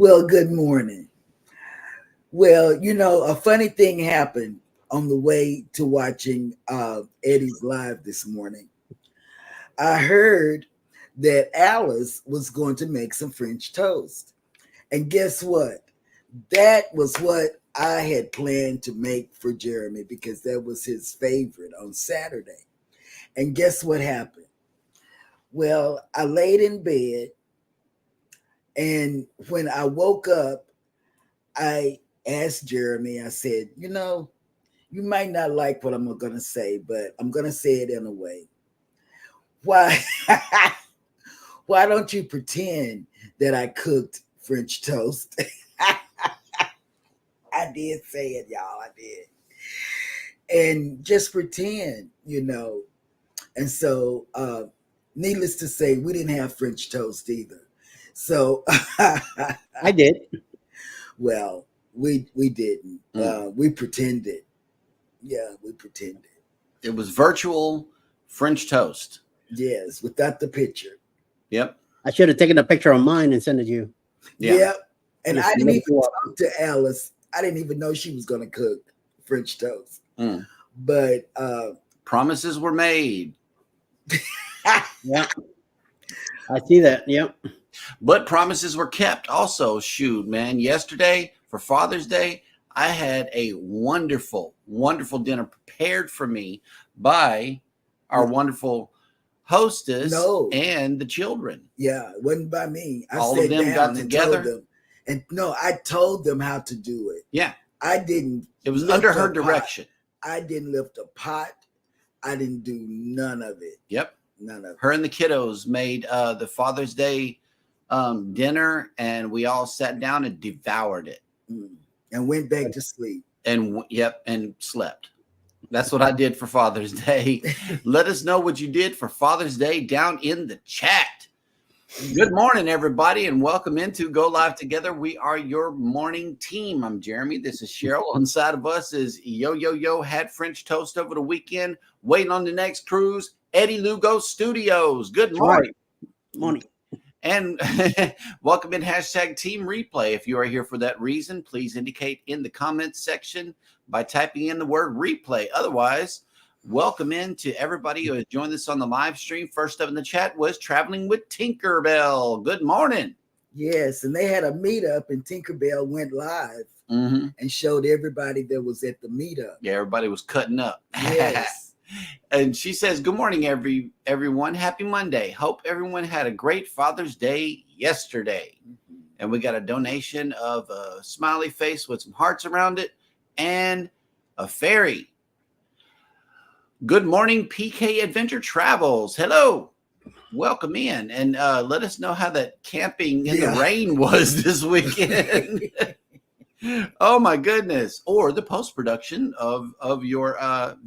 Well, good morning. Well, a funny thing happened on the way to watching Eddie's live this morning. I heard that Alice was going to make some French toast. And guess what? That was what I had planned to make for Jeremy because that was his favorite on Saturday. And guess what happened? Well, I laid in bed, and when I woke up, I asked Jeremy, I said, you might not like what I'm going to say, but I'm going to say it in a way. Why, why don't you pretend that I cooked French toast? I did say it, y'all. I did. And just pretend. And so, needless to say, we didn't have French toast either. So I did. Well, we didn't. We pretended. Yeah, we pretended. It was virtual French toast. Yes, without the picture. Yep. I should have taken a picture of mine and sent it to you. Yeah. Yep. And Just I didn't even talk to Alice. I didn't even know she was going to cook French toast. But promises were made. Yeah. I see that. Yep. But promises were kept also. Shoot, man. Yesterday for Father's Day, I had a wonderful, wonderful dinner prepared for me by our wonderful hostess and the children. Yeah, it wasn't by me. All of them got together. I told them how to do it. Yeah. I didn't. It was under her direction. I didn't lift a pot. I didn't do none of it. Yep. None of it. Her and the kiddos made the Father's Day dinner, and we all sat down and devoured it. And went back to sleep. And slept. That's what I did for Father's Day. Let us know what you did for Father's Day down in the chat. Good morning, everybody, and welcome into Go Live Together. We are your morning team. I'm Jeremy. This is Cheryl. On side of us is Yo. Had French toast over the weekend. Waiting on the next cruise, Eddie Lugo Studios. Good morning. Right. Morning. And welcome in hashtag Team Replay. If you are here for that reason, please indicate in the comments section by typing in the word replay. Otherwise, welcome in to everybody who has joined us on the live stream. First up in the chat was Traveling with Tinkerbell. Good morning. Yes, and they had a meetup, and Tinkerbell went live and showed everybody that was at the meetup. Yeah, everybody was cutting up. Yes. And she says, good morning, everyone. Happy Monday. Hope everyone had a great Father's Day yesterday. And we got a donation of a smiley face with some hearts around it and a fairy. Good morning, PK Adventure Travels. Hello. Welcome in. And let us know how that camping in the rain was this weekend. Oh my goodness. Or the post-production of your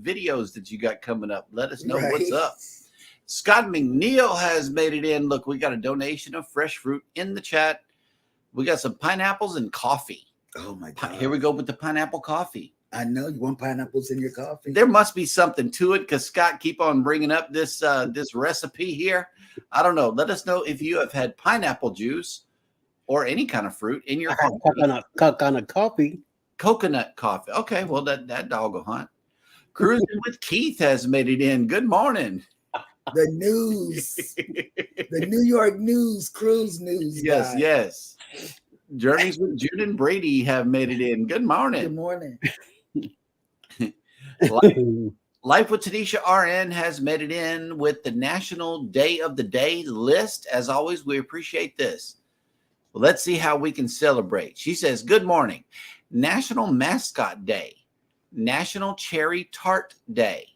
videos that you got coming up. Let us know what's up. Scott McNeil has made it in. Look, we got a donation of fresh fruit in the chat. We got some pineapples and coffee. Oh my God. Here we go with the pineapple coffee. I know you want pineapples in your coffee. There must be something to it because Scott keep on bringing up this recipe here. I don't know. Let us know if you have had pineapple juice or any kind of fruit in your coconut coffee. Coconut coffee. Okay, well, that dog will hunt. Cruising with Keith has made it in. Good morning. The news. The New York news, cruise news. Yes, guy. yes. Journeys with Jude and Brady have made it in. Good morning. Good morning. Life with Tanisha RN has made it in with the National Day of the Day list. As always, we appreciate this. Well, let's see how we can celebrate. She says, good morning. National Mascot Day. National Cherry Tart Day.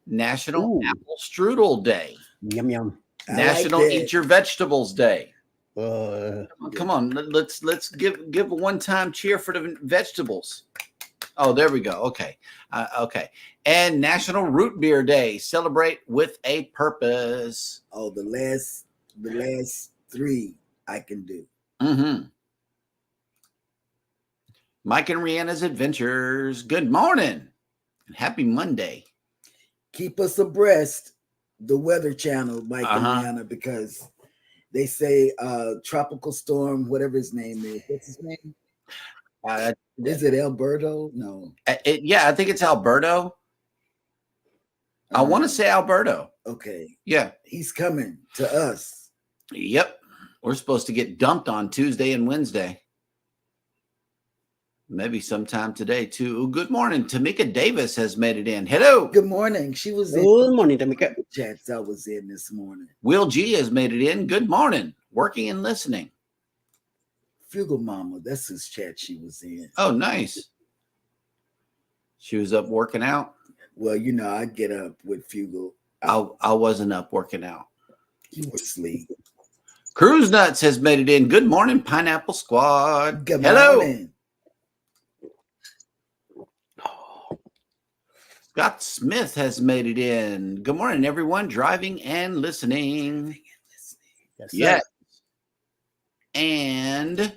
National Apple Strudel Day. Yum, yum. National Eat Your Vegetables Day. Come on. Let's give a one-time cheer for the vegetables. Oh, there we go. Okay. Okay. And National Root Beer Day. Celebrate with a purpose. Oh, the last 3 I can do. Mike and Rihanna's Adventures. Good morning and happy Monday. Keep us abreast, the Weather Channel, Mike and Rihanna, because They say tropical storm, whatever his name is. What's his name? Is it Alberto? No. Yeah, I think it's Alberto. I want to say Alberto. Okay. Yeah. He's coming to us. Yep. We're supposed to get dumped on Tuesday and Wednesday. Maybe sometime today, too. Good morning. Tamika Davis has made it in. Hello. Good morning. She was Good morning, Tamika. Chats I was in this morning. Will G has made it in. Good morning. Working and listening. Fugal Mama, that's his chat she was in. Oh, nice. She was up working out. Well, I get up with Fugal. I wasn't up working out. You were asleep. Cruise Nuts has made it in. Good morning, Pineapple Squad. Good Hello. morning. Scott Smith has made it in. Good morning, everyone. Driving and listening. Yes. And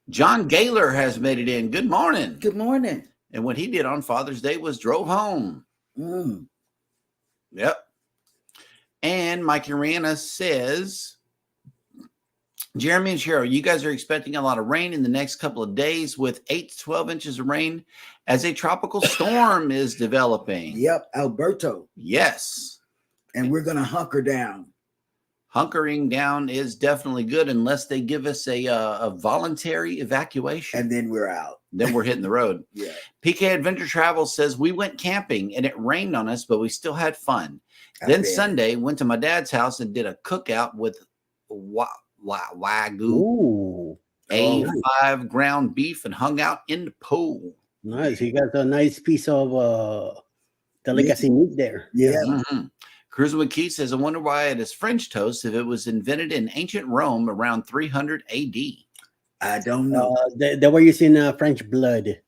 John Gaylor has made it in. Good morning. Good morning. And what he did on Father's Day was drove home. Yep. And Mike Urana says, Jeremy and Cheryl, you guys are expecting a lot of rain in the next couple of days with 8 to 12 inches of rain as a tropical storm is developing. Yep, Alberto. Yes. And we're going to hunker down. Hunkering down is definitely good unless they give us a voluntary evacuation. And then we're out. Then we're hitting the road. Yeah. PK Adventure Travel says, we went camping and it rained on us, but we still had fun. Then Sunday, went to my dad's house and did a cookout with Wagyu. Ooh. A5 ground beef and hung out in the pool. Nice. You got a nice piece of delicacy meat there. Yeah. Mm-hmm. Cruising with Keith says, I wonder why it is French toast if it was invented in ancient Rome around 300 AD. I don't know. They were using French blood.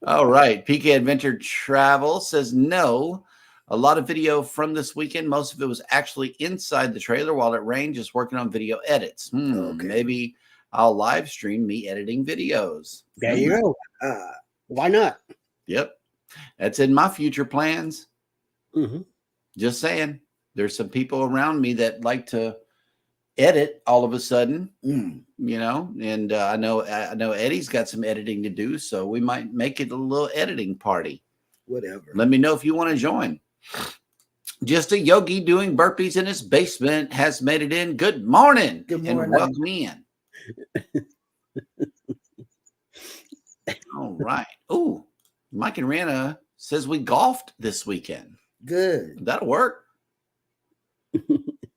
All right. PK Adventure Travel says no. A lot of video from this weekend. Most of it was actually inside the trailer while it rained, just working on video edits. Okay. Maybe I'll live stream me editing videos. There you go. Why not? Yep. That's in my future plans. Mm-hmm. Just saying. There's some people around me that like to edit all of a sudden, and I know Eddie's got some editing to do, so we might make it a little editing party. Whatever. Let me know if you want to join. Just a yogi doing burpees in his basement has made it in. Good morning. Good morning. And welcome in. All right. Oh, Mike and Rana says we golfed this weekend. Good. That'll work.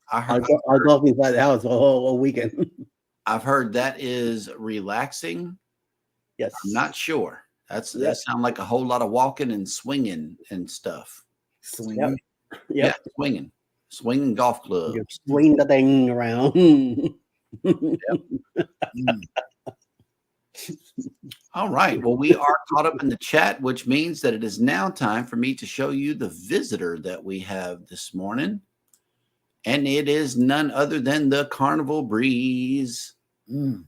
I'll golf inside the house all weekend. I've heard that is relaxing. Yes. I'm not sure. That sounds like a whole lot of walking and swinging and stuff. Swinging. Yep. Yeah, swinging golf clubs. You swing the thing around. All right. Well, we are caught up in the chat, which means that it is now time for me to show you the visitor that we have this morning. And it is none other than the Carnival Breeze.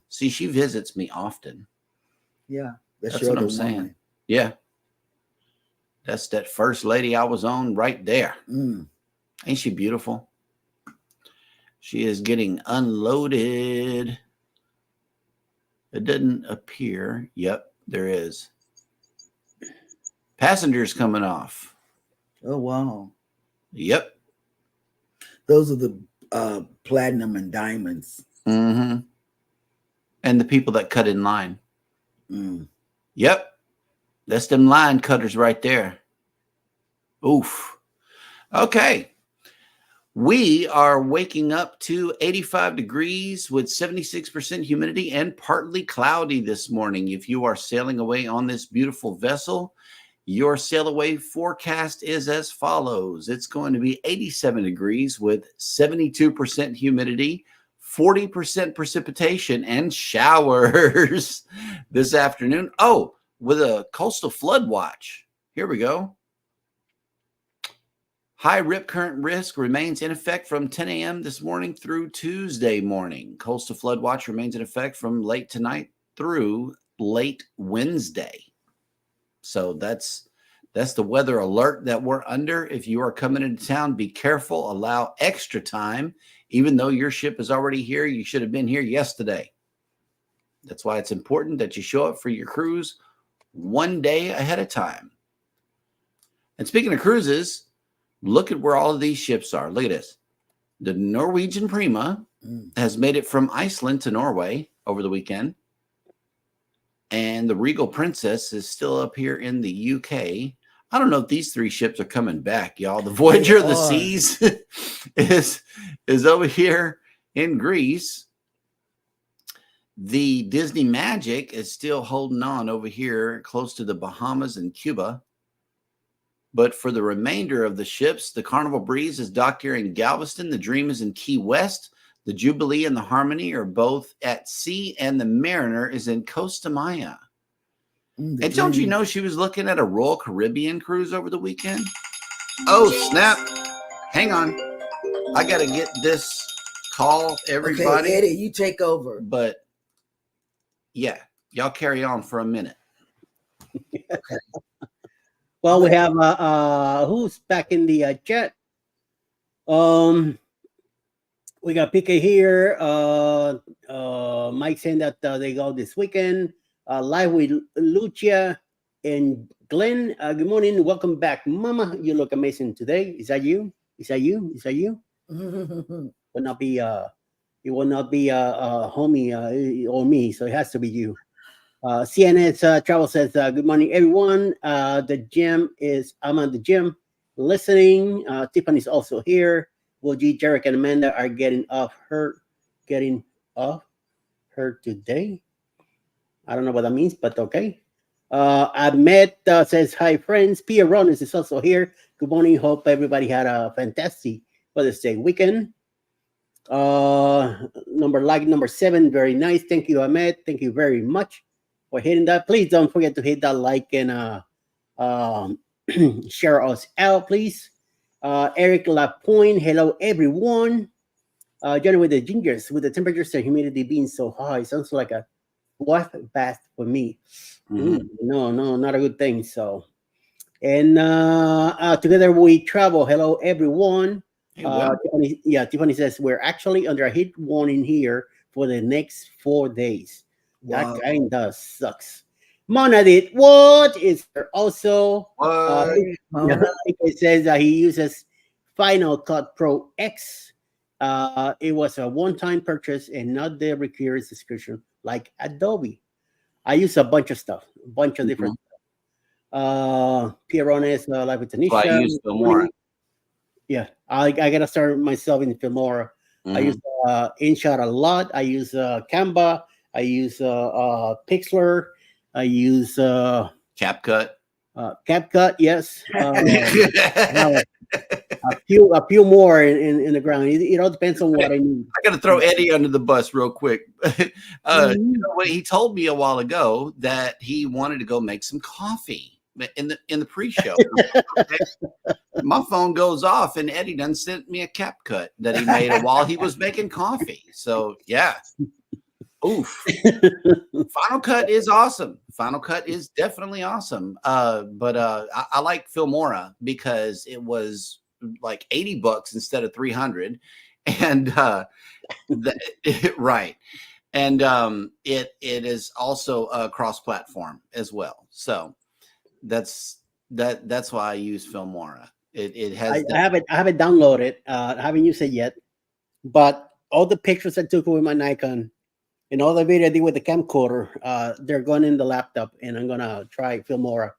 See, she visits me often. Yeah. That's what I'm saying. Yeah. That's that first lady I was on right there. Ain't she beautiful? She is getting unloaded. It doesn't appear. Yep, there is. Passengers coming off. Oh, wow. Yep. Those are the platinum and diamonds. Mm-hmm. And the people that cut in line. Yep. That's them line cutters right there. Oof. Okay. We are waking up to 85 degrees with 76% humidity and partly cloudy this morning. If you are sailing away on this beautiful vessel, your sail away forecast is as follows. It's going to be 87 degrees with 72% humidity, 40% precipitation, and showers this afternoon. Oh, with a coastal flood watch. Here we go. High rip current risk remains in effect from 10 a.m. this morning through Tuesday morning. Coastal flood watch remains in effect from late tonight through late Wednesday. So that's That's the weather alert that we're under. If you are coming into town, be careful. Allow extra time. Even though your ship is already here, you should have been here yesterday. That's why it's important that you show up for your cruise one day ahead of time. And speaking of cruises, look at where all of these ships are. Look at this. The Norwegian Prima has made it from Iceland to Norway over the weekend. And the Regal Princess is still up here in the UK. I don't know if these three ships are coming back, y'all. The Voyager of the Seas is over here in Greece. The Disney Magic is still holding on over here close to the Bahamas and Cuba. But for the remainder of the ships, the Carnival Breeze is docked here in Galveston. The Dream is in Key West. The Jubilee and the Harmony are both at sea, and the Mariner is in Costa Maya. And don't you know she was looking at a Royal Caribbean cruise over the weekend? Oh, snap. Hang on. I got to get this call, everybody. Okay, Eddie, you take over. But, yeah, y'all carry on for a minute. Okay. Well, we have who's back in the chat? We got PK here. Mike saying that they go this weekend. Live with Lucia and Glenn. Good morning. Welcome back, Mama. You look amazing today. Is that you? Is that you? Is that you? Will not be it will not be homie or me, so it has to be you. CNS Travel says, good morning, everyone. The gym is, I'm at the gym listening. Tiffany's also here. Will G, Jarek, and Amanda are getting off her today. I don't know what that means, but okay. Ahmed says, hi, friends. Pia Ronis is also here. Good morning. Hope everybody had a fantastic Mother's Day weekend. Number 7, very nice. Thank you, Ahmed. Thank you very much for hitting that. Please don't forget to hit that like and share us out, please. Eric Lapointe, hello, everyone. Johnny with the gingers, with the temperatures and humidity being so high, sounds like a what bath for me. No, not a good thing. So, and together we travel. Hello, everyone. Hey, well. Tiffany says we're actually under a heat warning here for the next 4 days. Wow. That kind of sucks. Monadit, what is there also? It says that he uses Final Cut Pro X. It was a one-time purchase and not the recurring subscription like Adobe. I use a bunch of stuff, a bunch of different stuff. Pierrones, Live with Tanisha. I use Filmora. Yeah, I gotta start myself in Filmora. I use InShot a lot. I use Canva. I use Pixlr. I use CapCut. CapCut, yes. A few more in the ground. It all depends on what I need. I got to throw Eddie under the bus real quick. You know, he told me a while ago that he wanted to go make some coffee in the pre-show. My phone goes off, and Eddie done sent me a CapCut that he made while he was making coffee. So yeah. Oof. Final Cut is awesome. Final Cut is definitely awesome. But I like Filmora because it was like $80 instead of $300. And right. And it is also cross-platform as well. So that's why I use Filmora. It has I haven't downloaded. I haven't used it yet. But all the pictures I took with my Nikon and all the video I did with the camcorder, they're going in the laptop, and I'm gonna try Filmora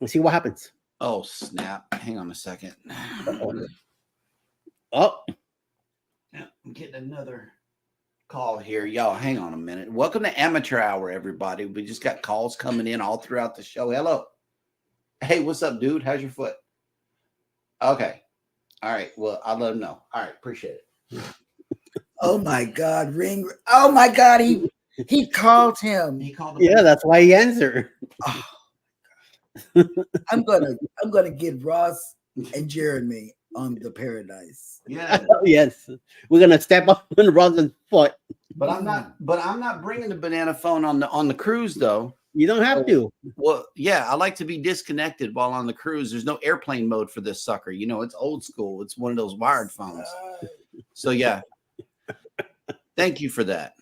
and see what happens. Oh snap! Hang on a second. Oh, yeah, I'm getting another call here, y'all. Hang on a minute. Welcome to Amateur Hour, everybody. We just got calls coming in all throughout the show. Hello. Hey, what's up, dude? How's your foot? Okay. All right. Well, I'll let him know. All right. Appreciate it. Oh my God, ring! Oh my God, he called him. He called him. yeah, that's why he answered. Oh, I'm gonna get Ross and Jeremy on the Paradise. Yeah, Yes, we're gonna step up on Ross's foot. but I'm not bringing the banana phone on the cruise though. You don't have to. Well, yeah, I like to be disconnected while on the cruise. There's no airplane mode for this sucker. You know, it's old school. It's one of those wired phones. So yeah, thank you for that.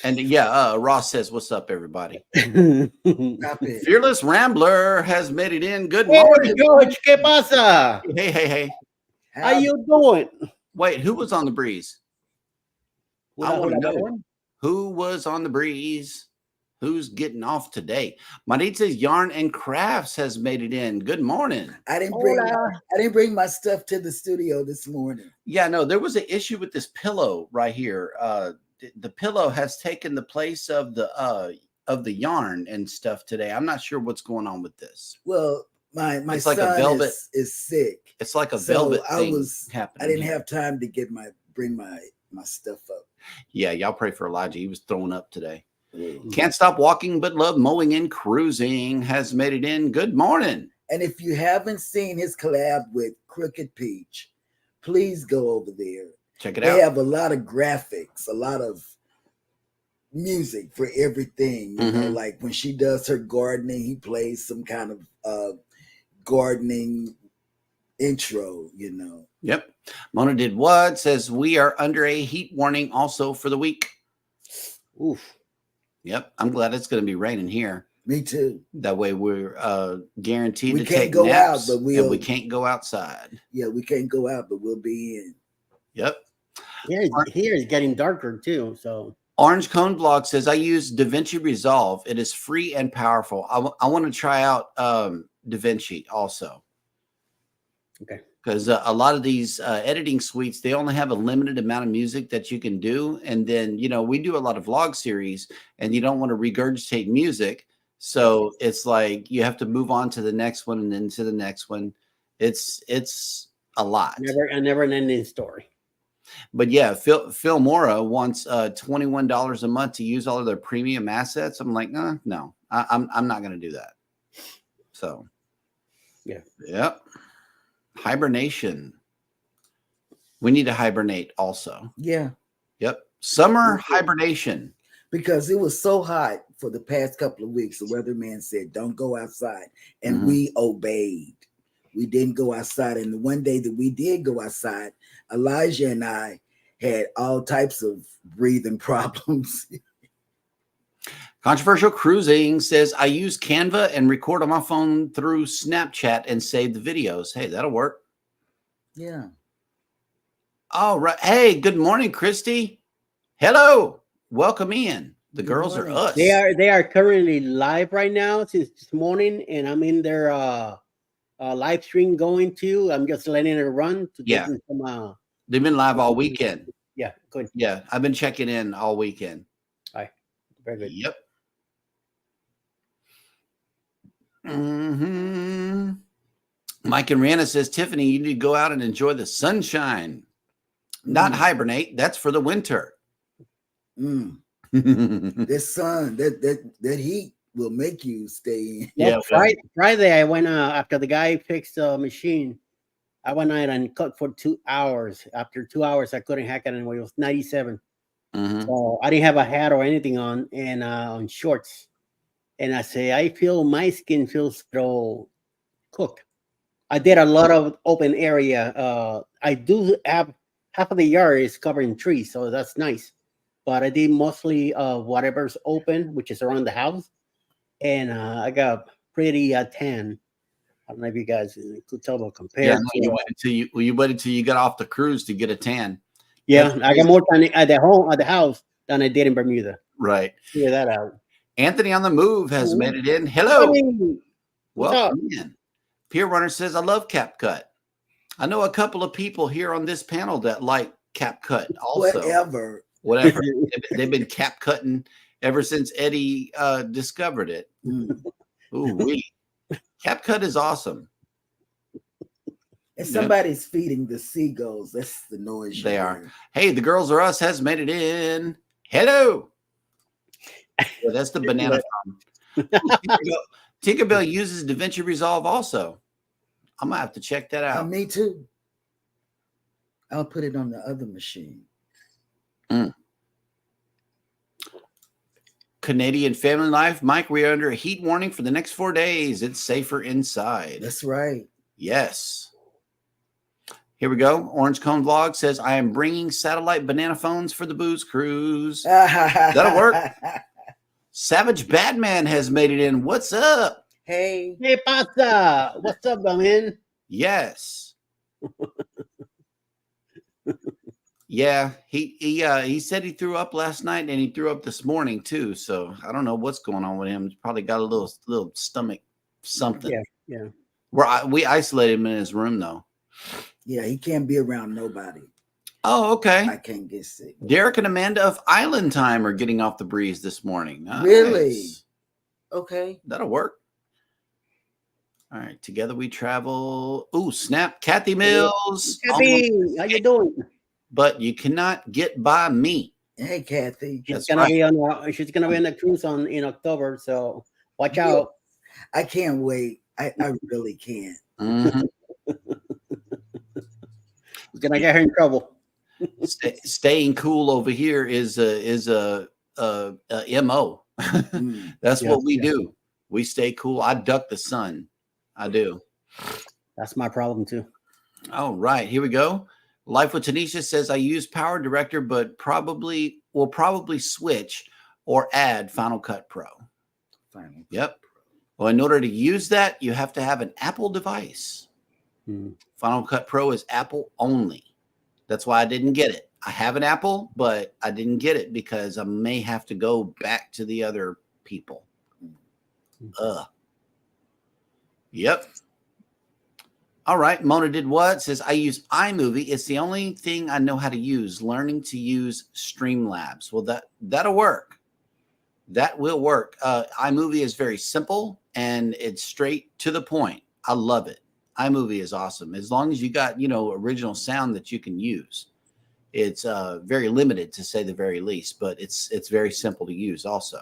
And yeah, Ross says, "What's up, everybody?" Stop it. Fearless Rambler has made it in. Good Hey, morning. George, ¿qué pasa? Hey. How you doing? Wait, who was on the breeze? I Hula, want to hula, know hula. who was on the breeze. Who's getting off today? Maritza's Yarn and Crafts has made it in. Good morning. I didn't Hola. bring my stuff to the studio this morning. Yeah, no, there was an issue with this pillow right here. The pillow has taken the place of the yarn and stuff today. I'm not sure what's going on with this. Well, my It's like a son velvet- is sick. It's like a So velvet I thing happening. I didn't here. have time to bring my stuff up. Yeah, y'all pray for Elijah. He was throwing up today. Mm. Can't stop walking but love mowing and cruising has made it in. Good morning. And if you haven't seen his collab with Crooked Peach, please go over there. Check it They out. have a lot of graphics, a lot of music for everything. You know, like when she does her gardening, he plays some kind of gardening intro, you know. Yep. Mona did what? Says we are under a heat warning also for the week. Oof. Yep. I'm glad it's going to be raining here. Me too. That way we're guaranteed We to can't take go out, naps, but and we'll- we can't go outside. Yeah, we can't go out, but we'll be in. Yep. Here it's getting darker too. So Orange Cone Blog says, I use DaVinci Resolve. It is free and powerful. I want to try out DaVinci also. okay. Because a lot of these editing suites, they only have a limited amount of music that you can do. And then, you know, we do a lot of vlog series and you don't want to regurgitate music. So it's like you have to move on to the next one and then to the next one. It's a lot. A never ending story. But yeah, Phil Mora wants $21 a month to use all of their premium assets. I'm like, no, I'm not going to do that. So, yeah. Yep. Hibernation. We need to hibernate also. Yeah. Yep. Summer hibernation. Because it was so hot for the past couple of weeks. The weatherman said, don't go outside. And we obeyed. We didn't go outside. And the one day that we did go outside, Elijah and I had all types of breathing problems. Controversial Cruising says, I use Canva and record on my phone through Snapchat and save the videos. Hey, that'll work. Yeah. All right. Hey, good morning, Christy. Hello. Welcome in. The Good girls morning. are us. They are currently live right now since this morning, and I'm in their live stream going too. I'm just letting it run to Yeah. get some. They've been live all weekend. Yeah, good. Yeah, I've been checking in all weekend. All right, very good. Yep. Mike and Rihanna says, Tiffany, you need to go out and enjoy the sunshine. Not hibernate. That's for the winter. This sun, that heat will make you stay in. Yeah, Friday I went after the guy fixed the machine. I went out and cut for 2 hours. After 2 hours, I couldn't hack it anymore. It was 97. So I didn't have a hat or anything on, and on shorts. And I say, I feel my skin feels so cooked. I did a lot of open area. I do have half of the yard is covered in trees, so that's nice. But I did mostly whatever's open, which is around the house, and I got pretty tan. I don't know if you guys could tell or compare. Yeah, you waited until you got off the cruise to get a tan. Yeah, I got more tan at the house than I did in Bermuda. Right. Figure that out. Anthony on the Move has made it in. Hello. What's Welcome in. Pier Runner says, I love CapCut. I know a couple of people here on this panel that like CapCut also. Whatever. They've been cap cutting ever since Eddie discovered it. Ooh, CapCut is awesome. And somebody's feeding the seagulls. That's the noise. They are. Hey, the girls are us has made it in. Hello. Yeah, that's the banana farm. Tinkerbell uses DaVinci Resolve also. I'm gonna have to check that out. Me too. I'll put it on the other machine. Canadian Family Life. Mike, we are under a heat warning for the next 4 days. It's safer inside. That's right. Yes. Here we go. Orange Cone Vlog says, I am bringing satellite banana phones for the booze cruise. That'll work. Savage Batman has made it in. What's up? Hey. Hey, pasta. What's up, man? Yes. Yeah, he said he threw up last night and he threw up this morning too. So I don't know what's going on with him. He's probably got a little stomach something. Yeah. We isolated him in his room though. Yeah, he can't be around nobody. Oh, okay. I can't get sick. Derek and Amanda of Island Time are getting off the breeze this morning. Nice. Really? Okay. That'll work. All right, together we travel. Ooh, snap. Kathy Mills. Kathy, how you doing? But you cannot get by me. Hey, Kathy. She's gonna be on the cruise in October, so watch out. I can't wait. I really can't. Mm-hmm. It's gonna get her in trouble. Staying cool over here is a MO. That's what we do. We stay cool. I duck the sun. I do. That's my problem too. All right, here we go. Life with Tanisha says I use Power Director, but will probably switch or add Final Cut Pro. Yep. Well, in order to use that, you have to have an Apple device. Final Cut Pro is Apple only. That's why I didn't get it. I have an Apple, but I didn't get it because I may have to go back to the other people. Yep. All right. Mona did what? Says, I use iMovie. It's the only thing I know how to use. Learning to use Streamlabs. Well, that'll work. That will work. iMovie is very simple and it's straight to the point. I love it. iMovie is awesome. As long as you got, original sound that you can use. It's very limited to say the very least, but it's very simple to use also.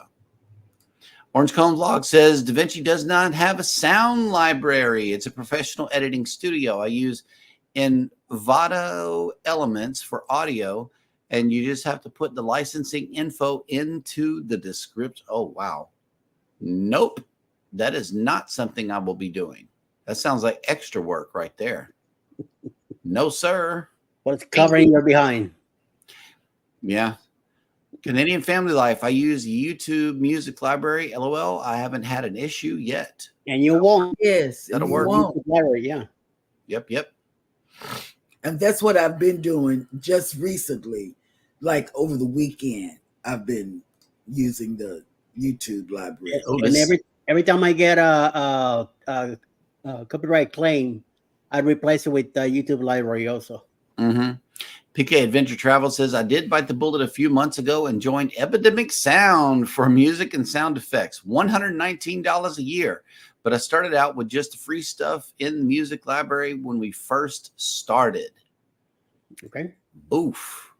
Orange Cone Vlog says DaVinci does not have a sound library. It's a professional editing studio. I use Envato Elements for audio, and you just have to put the licensing info into the description. Oh, wow. Nope. That is not something I will be doing. That sounds like extra work right there. No, sir. Well, it's covering your behind. Yeah. Canadian Family Life. I use YouTube Music Library. LOL. I haven't had an issue yet. And you won't. Yes. That'll work. Library, yeah. Yep. And that's what I've been doing just recently. Like over the weekend, I've been using the YouTube library. And every time I get a copyright claim, I replace it with the YouTube library also. Mm-hmm. PK Adventure Travel says, I did bite the bullet a few months ago and joined Epidemic Sound for music and sound effects. $119 a year. But I started out with just the free stuff in the music library when we first started. Okay. Oof.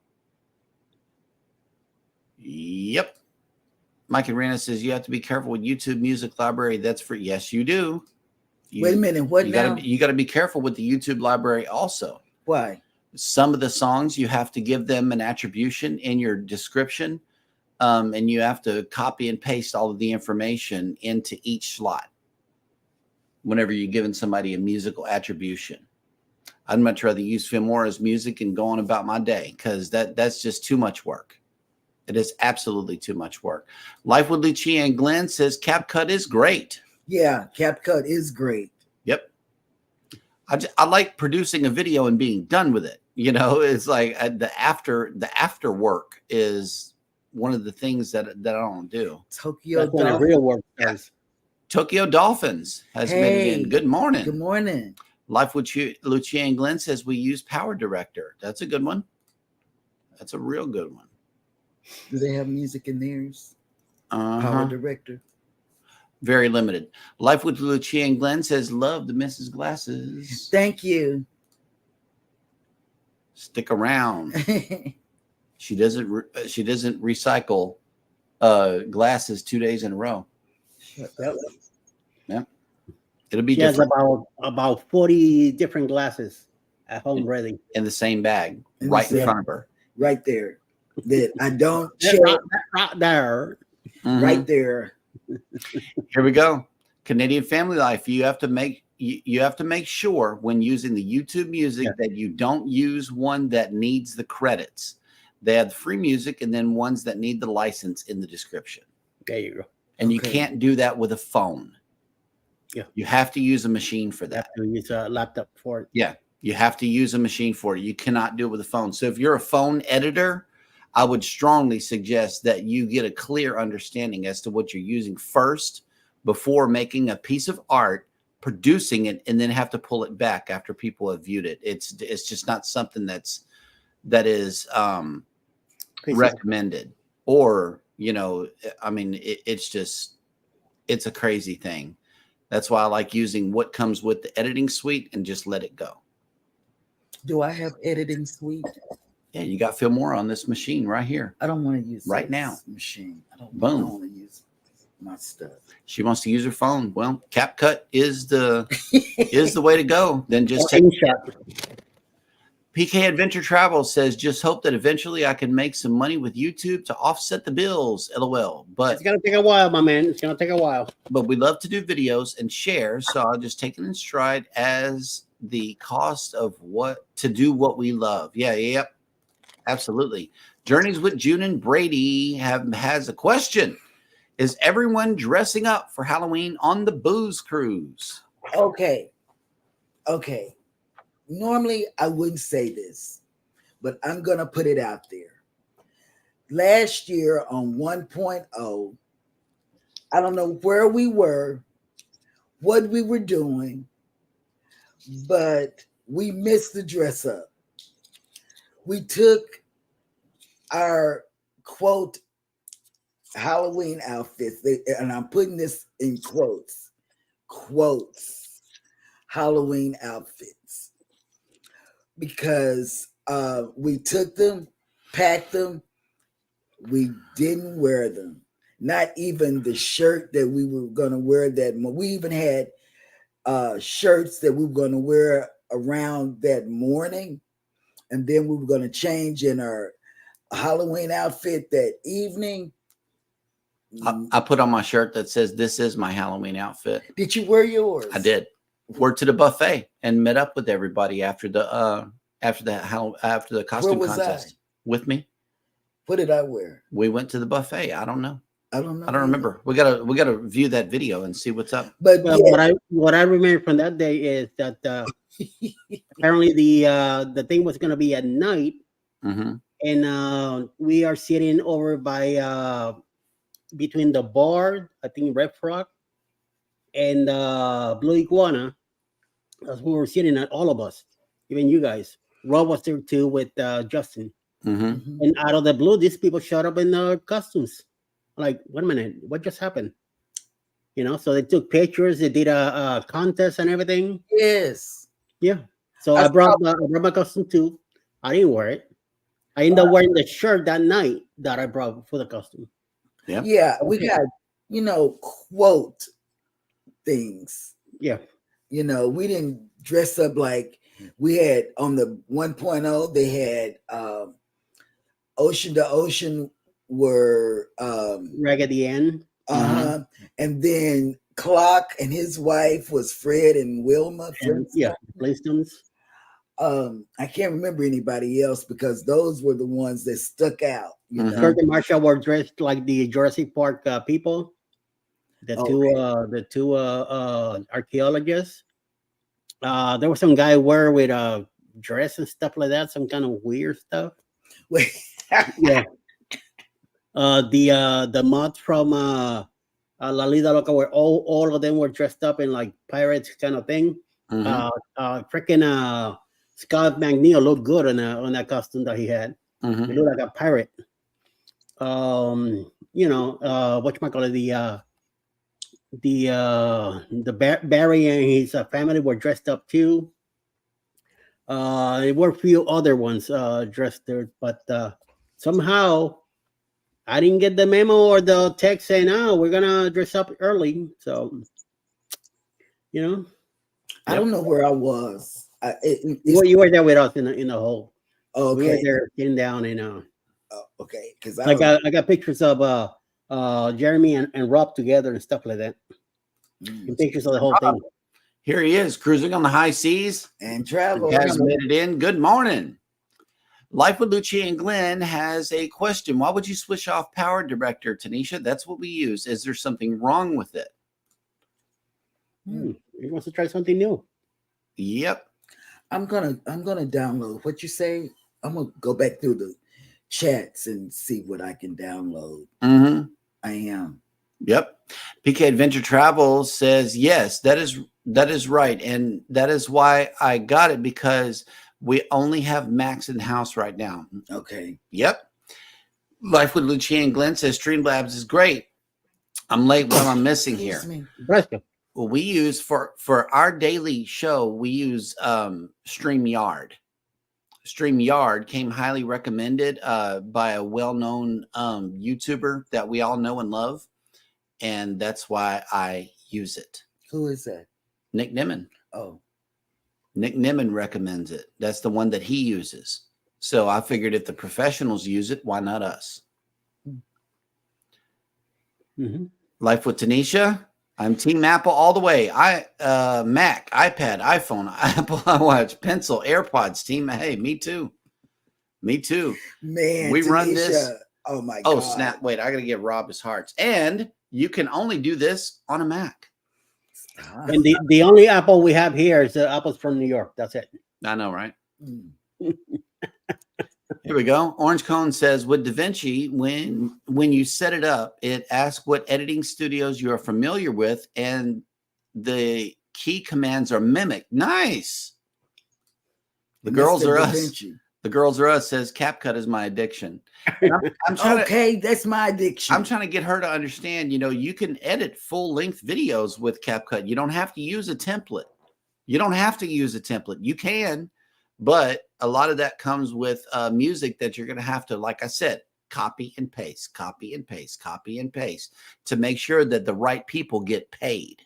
Yep. Mike and Rana says, you have to be careful with YouTube Music Library. That's free. Yes, you do. Wait a minute. What now? You got to be careful with the YouTube library also. Why? Some of the songs you have to give them an attribution in your description, and you have to copy and paste all of the information into each slot whenever you're giving somebody a musical attribution. I'd much rather use Filmora's music and go on about my day because that's just too much work. It is absolutely too much work. Life with Lucia and Glenn says CapCut is great. Yeah, CapCut is great. Yep. I like producing a video and being done with it. It's like the after work is one of the things that I don't do. Tokyo Dolphins. Real work does. Tokyo Dolphins has made it in. Good morning. Good morning. Life with Lucia and Glenn says we use Power Director. That's a good one. That's a real good one. Do they have music in theirs? Power Director. Very limited. Life with Lucia and Glenn says love the Mrs. Glasses. Thank you. Stick around. She doesn't recycle glasses 2 days in a row. Yeah. It'll be different. She has about 40 different glasses at home ready. In the same bag, right in front of her. Right there. That I don't check. Right there. right there. Here we go. Canadian Family Life. You have to make sure when using the YouTube music that you don't use one that needs the credits. They have free music and then ones that need the license in the description. There you go. And you can't do that with a phone. Yeah. You have to use a machine for that. You have to use a laptop for it. Yeah. You have to use a machine for it. You cannot do it with a phone. So if you're a phone editor, I would strongly suggest that you get a clear understanding as to what you're using first before making a piece of art, producing it, and then have to pull it back after people have viewed it. It's just not something that is recommended. Or, I mean, it's a crazy thing. That's why I like using what comes with the editing suite and just let it go. Do I have editing suite? Yeah, you got Fillmore on this machine right here. I don't want to use right now machine. I don't want to use my stuff. She wants to use her phone. Well, CapCut is the way to go. Then just take PK Adventure Travel says, just hope that eventually I can make some money with YouTube to offset the bills. LOL. But it's gonna take a while, my man. It's gonna take a while. But we love to do videos and share, so I'll just take it in stride as the cost of what we love. Yep. Absolutely. Journeys with June and Brady has a question. Is everyone dressing up for Halloween on the booze cruise? Okay. Normally, I wouldn't say this, but I'm going to put it out there. Last year on 1.0, I don't know where we were, what we were doing, but we missed the dress up. We took our, quote, Halloween outfits, and I'm putting this in quotes, Halloween outfits, because we took them, packed them, we didn't wear them. Not even the shirt that we were going to wear that morning. We even had shirts that we were going to wear around that morning, and then we were going to change in our Halloween outfit that evening. I put on my shirt that says, "This is my Halloween outfit." Did you wear yours? I did. Went to the buffet and met up with everybody after the costume contest with me. What did I wear? We went to the buffet. I don't know. I don't remember. We gotta view that video and see what's up. But what I remember from that day is that apparently the thing was gonna be at night, and we are sitting over by between the bar, I think Red Frog, and Blue Iguana. As we were sitting at, all of us, even you guys. Rob was there too with Justin. And out of the blue, these people showed up in costumes. Like, wait a minute, what just happened? So they took pictures, they did a contest and everything. Yes. Yeah. So I brought my costume too. I didn't wear it. I ended up wearing the shirt that night that I brought for the costume. Yeah. Yeah, we got, quote things. Yeah. We didn't dress up like we had on the 1.0. They had Ocean to Ocean were Raggedy Ann. And then Clock and his wife was Fred and Wilma. Flintstones. I can't remember anybody else because those were the ones that stuck out. Kurt and Marshall were dressed like the Jurassic Park people. The two archaeologists. There was some guy wear with a dress and stuff like that, some kind of weird stuff. Yeah. The mods from La Lida Loca, where all of them were dressed up in like pirates kind of thing. Freaking Scott McNeil looked good on that costume that he had. He looked like a pirate. Whatchamacallit, Barry and his family were dressed up too. There were a few other ones dressed there, but somehow I didn't get the memo or the text saying, "Oh, we're gonna dress up early." So, I don't know where I was. You were there with us in the hole. Okay. We were there sitting down and okay, because I got pictures of Jeremy and Rob together and stuff like that. And pictures of the whole thing. Here he is, cruising on the high seas. And travel. He has made it in. Good morning. Life with Lucia and Glenn has a question. Why would you switch off power director, Tanisha? That's what we use. Is there something wrong with it? He wants to try something new. Yep. I'm gonna download what you say. I'm gonna go back through the chats and see what I can download. Mm-hmm. I am. Yep. PK Adventure Travel says, yes, that is right. And that is why I got it, because we only have Max in the house right now. Okay. Yep. Life with Lucia and Glenn says Streamlabs is great. I'm late. What am I missing here? Well, we use for our daily show, we use StreamYard. StreamYard came highly recommended by a well-known YouTuber that we all know and love. And that's why I use it. Who is that? Nick Nimmin. Oh. Nick Nimmin recommends it. That's the one that he uses. So I figured if the professionals use it, why not us? Mm-hmm. Life with Tanisha. I'm Team Apple all the way. Mac, iPad, iPhone, Apple Watch, pencil, AirPods. Team. Hey, me too. Me too. Man, we Tanisha, run this. Oh my God. Oh snap! Wait, I gotta give Rob his hearts. And you can only do this on a Mac. And the only Apple we have here is the apples from New York. That's it. I know, right? Here we go. Orange Cone says, with DaVinci, when you set it up, it asks what editing studios you are familiar with, and the key commands are mimicked. Nice. The girls are us. The girls are us says CapCut is my addiction. I'm trying that's my addiction. I'm trying to get her to understand, you can edit full-length videos with CapCut. You don't have to use a template. You can, but a lot of that comes with music that you're going to have to, like I said, copy and paste to make sure that the right people get paid,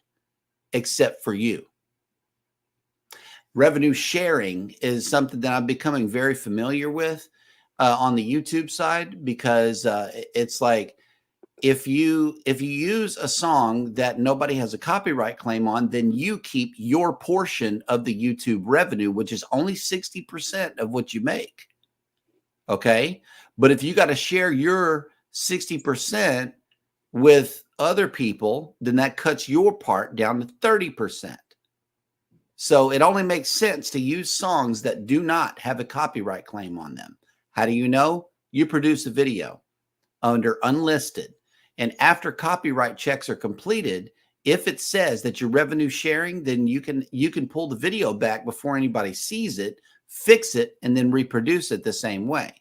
except for you. Revenue sharing is something that I'm becoming very familiar with on the YouTube side, because it's like, if you use a song that nobody has a copyright claim on, then you keep your portion of the YouTube revenue, which is only 60% of what you make. Okay. But if you got to share your 60% with other people, then that cuts your part down to 30%. So it only makes sense to use songs that do not have a copyright claim on them. How do you know? You produce a video under unlisted. And after copyright checks are completed, if it says that you're revenue sharing, then you can pull the video back before anybody sees it, fix it, and then reproduce it the same way.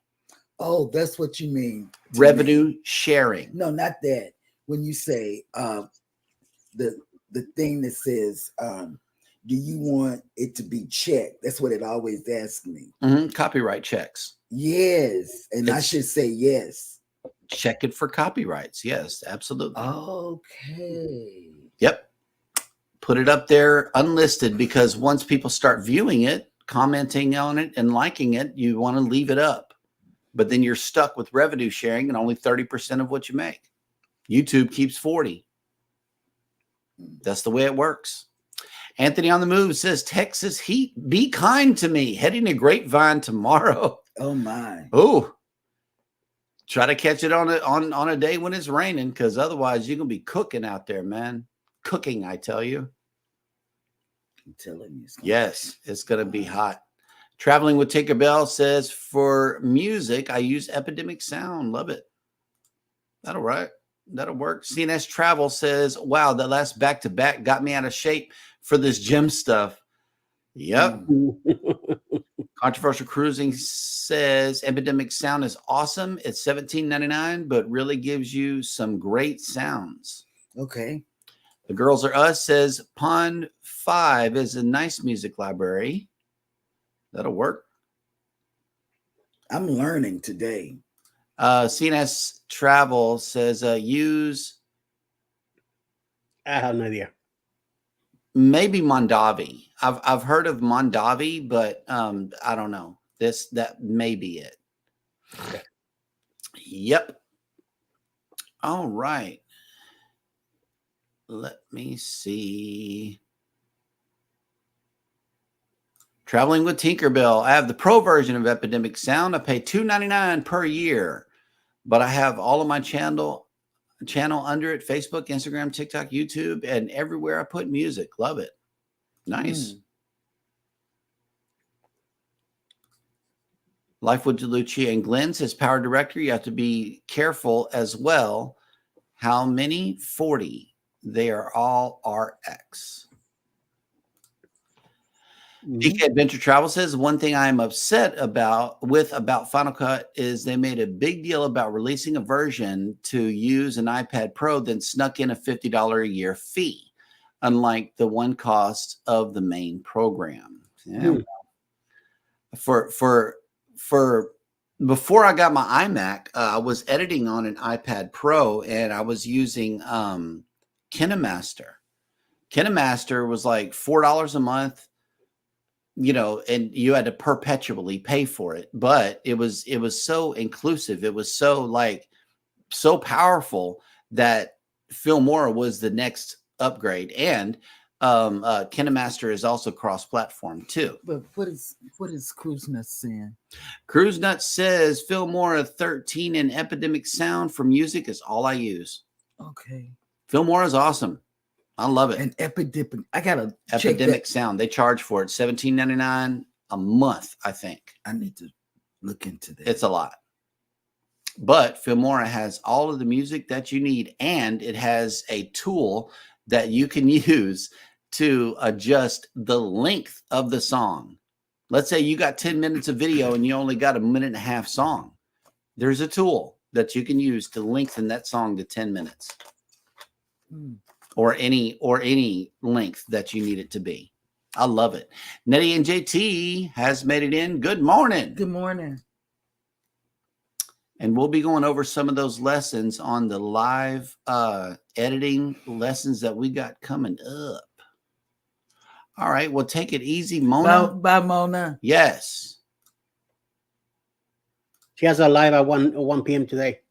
Oh, that's what you mean. Revenue sharing. No, not that. When you say the thing that says, do you want it to be checked? That's what it always asks me. Mm-hmm. Copyright checks. Yes. And I should say yes. Check it for copyrights. Yes, absolutely. Okay. Yep. Put it up there unlisted, because once people start viewing it, commenting on it, and liking it, you want to leave it up. But then you're stuck with revenue sharing and only 30% of what you make. YouTube keeps 40. That's the way it works. Anthony on the Move says, Texas heat, be kind to me. Heading to Grapevine tomorrow. Oh my. Oh. Try to catch it on a day when it's raining, because otherwise you're going to be cooking out there, man. Cooking, I tell you. I'm telling you. Yes, it's going to be hot. Traveling with Tinkerbell says, for music, I use Epidemic Sound. Love it. That'll work. CNS Travel says, wow, that last back-to-back got me out of shape for this gym stuff. Yep. Controversial Cruising says Epidemic Sound is awesome. It's $17.99, but really gives you some great sounds. Okay. The Girls Are Us says Pond 5 is a nice music library. That'll work. I'm learning today. CNS Travel says use. I have no idea. Maybe Mondavi. I've heard of Mondavi, but I don't know. That may be it. Okay. Yep. All right. Let me see. Traveling with Tinkerbell. I have the pro version of Epidemic Sound. I pay $2.99 per year, but I have all of my channel under it: Facebook, Instagram, TikTok, YouTube, and everywhere I put music. Love it. Nice. Life with DeLucia and Glenn says, Power Director, you have to be careful as well. How many? 40. They are all RX. PK Adventure Travel says, one thing I'm upset about Final Cut is they made a big deal about releasing a version to use an iPad Pro, then snuck in a $50 a year fee, unlike the one cost of the main program. Yeah. For before I got my iMac, I was editing on an iPad Pro, and I was using KineMaster. KineMaster was like $4 a month, and you had to perpetually pay for it. But it was so inclusive. It was so powerful that Filmora was the next upgrade. And KineMaster is also cross-platform too. But what is Cruise Nuts saying? Cruise Nuts says Filmora 13 and Epidemic Sound for music is all I use. Okay. Filmora is awesome. I love it. And Epidemic, I gotta Epidemic Sound. They charge for it $17.99 a month, I think. I need to look into that. It's a lot. But Filmora has all of the music that you need, and it has a tool that you can use to adjust the length of the song. Let's say you got 10 minutes of video and you only got a minute and a half song. There's a tool that you can use to lengthen that song to 10 minutes. Or any length that you need it to be. I love it. Nettie and JT has made it in. Good morning. Good morning. And we'll be going over some of those lessons on the live editing lessons that we got coming up. All right. Well, take it easy, Mona. Bye, Mona. Yes. She has a live at 1 p.m. today.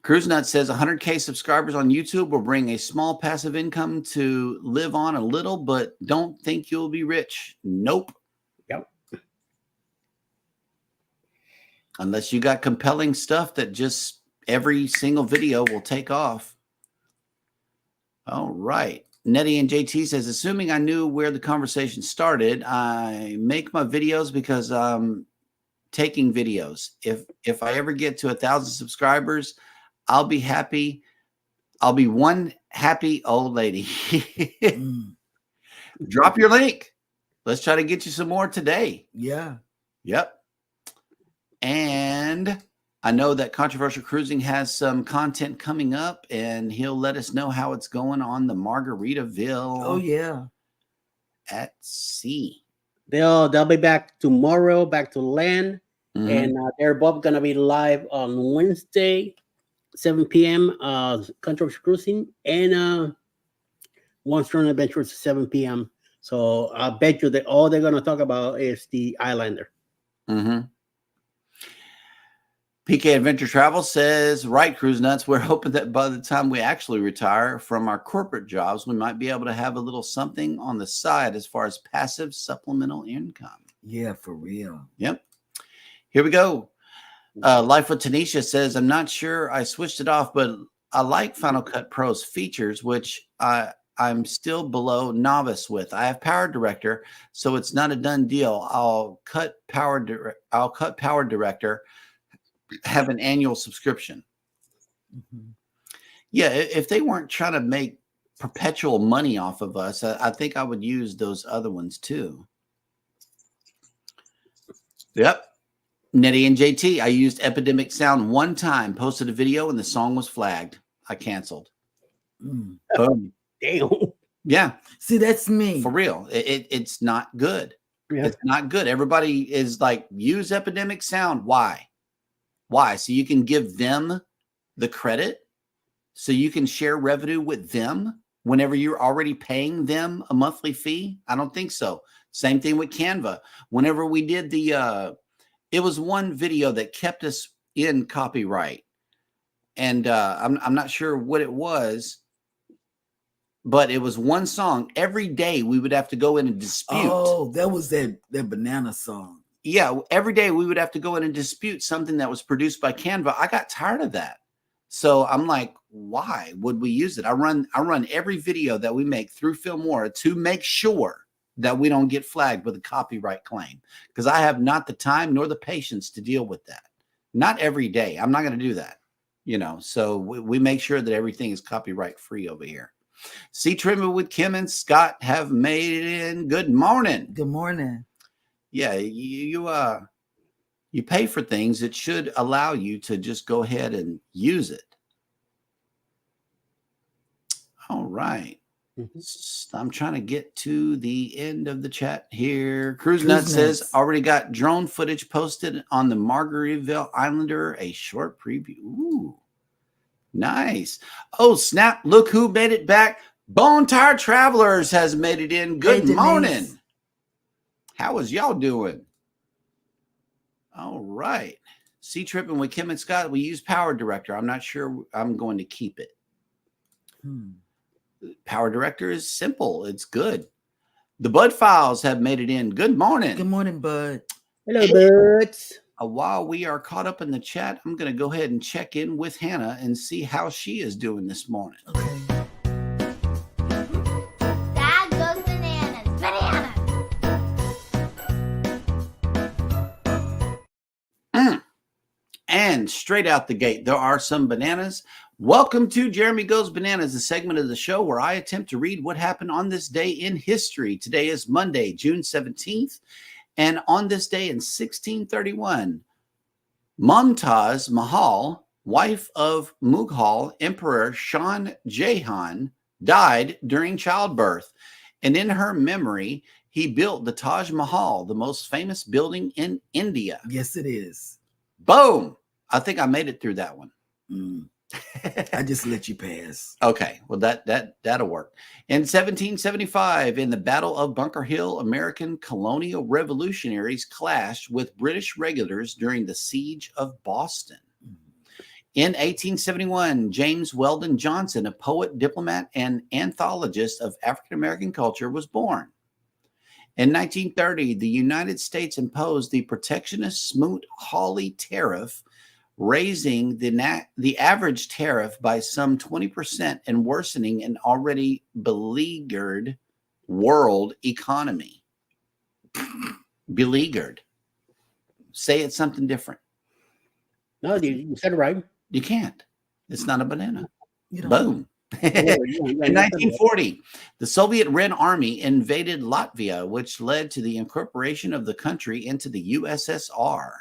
Cruise Nut says 100K subscribers on YouTube will bring a small passive income to live on a little, but don't think you'll be rich. Nope. Yep. Unless you got compelling stuff that just every single video will take off. All right. Nettie and JT says, assuming I knew where the conversation started, I make my videos because I'm taking videos. If I ever get to 1,000 subscribers, I'll be happy. I'll be one happy old lady. Drop your link. Let's try to get you some more today. Yeah. Yep. And I know that Controversial Cruising has some content coming up, and he'll let us know how it's going on the Margaritaville. Oh yeah. At sea. They'll be back tomorrow, back to land, and they're both gonna be live on Wednesday, 7 p.m. Controversial Cruising, and One Strong Adventures 7 p.m. So I bet you that all they're gonna talk about is the Islander. PK Adventure Travel says, right, Cruise Nuts, we're hoping that by the time we actually retire from our corporate jobs, we might be able to have a little something on the side as far as passive supplemental income. Yeah, for real. Yep. Here we go. Life with Tanisha says, I'm not sure I switched it off, but I like Final Cut Pro's features, which I'm still below novice with. I have Power Director, so it's not a done deal. I'll cut Power Director, have an annual subscription. Yeah, if they weren't trying to make perpetual money off of us, I think I would use those other ones too. Yep. Nettie and JT, I used Epidemic Sound one time, posted a video, and the song was flagged. I canceled. Boom. Damn. Yeah. See, that's me. For real. It's not good. Yeah. It's not good. Everybody is like, use Epidemic Sound. Why? So you can give them the credit, so you can share revenue with them whenever you're already paying them a monthly fee? I don't think so. Same thing with Canva. Whenever we did it was one video that kept us in copyright. and I'm not sure what it was, but it was one song. Every day we would have to go in and dispute. Oh, that was that banana song. Yeah, every day we would have to go in and dispute something that was produced by Canva. I got tired of that. So I'm like, why would we use it? I run every video that we make through Filmora to make sure that we don't get flagged with a copyright claim, because I have not the time nor the patience to deal with that. Not every day. I'm not going to do that. So we make sure that everything is copyright free over here. Sea Trimming with Kim and Scott have made it in. Good morning. Good morning. Yeah, you pay for things. It should allow you to just go ahead and use it. All right. I'm trying to get to the end of the chat here. Cruise Nut says, already got drone footage posted on the Margaritaville Islander, a short preview. Ooh, nice. Oh, snap. Look who made it back. Bone Tired Travelers has made it in. Good morning. How is y'all doing? All right. Sea Tripping with Kim and Scott. We use Power Director. I'm not sure I'm going to keep it. Power Director is simple. It's good. The Bud Files have made it in. Good morning. Good morning, Bud. Hello, Buds. While we are caught up in the chat, I'm going to go ahead and check in with Hannah and see how she is doing this morning. Okay. Dad goes bananas. Bananas. And straight out the gate, there are some bananas. Welcome to Jeremy Goes Bananas, the segment of the show where I attempt to read what happened on this day in history. Today is Monday, June 17th. And on this day in 1631, Mumtaz Mahal, wife of Mughal Emperor Shah Jahan, died during childbirth. And in her memory, he built the Taj Mahal, the most famous building in India. Yes, it is. Boom. I think I made it through that one. I just let you pass. Okay, well that'll work. In 1775, in the Battle of Bunker Hill, American colonial revolutionaries clashed with British regulars during the Siege of Boston. In 1871, James Weldon Johnson, a poet, diplomat, and anthologist of African American culture, was born. In 1930, the United States imposed the protectionist Smoot-Hawley tariff, raising the average tariff by some 20% and worsening an already beleaguered world economy. Beleaguered. Say it's something different. No, you said it right. You can't. It's not a banana. Boom. In 1940, the Soviet Red Army invaded Latvia, which led to the incorporation of the country into the USSR.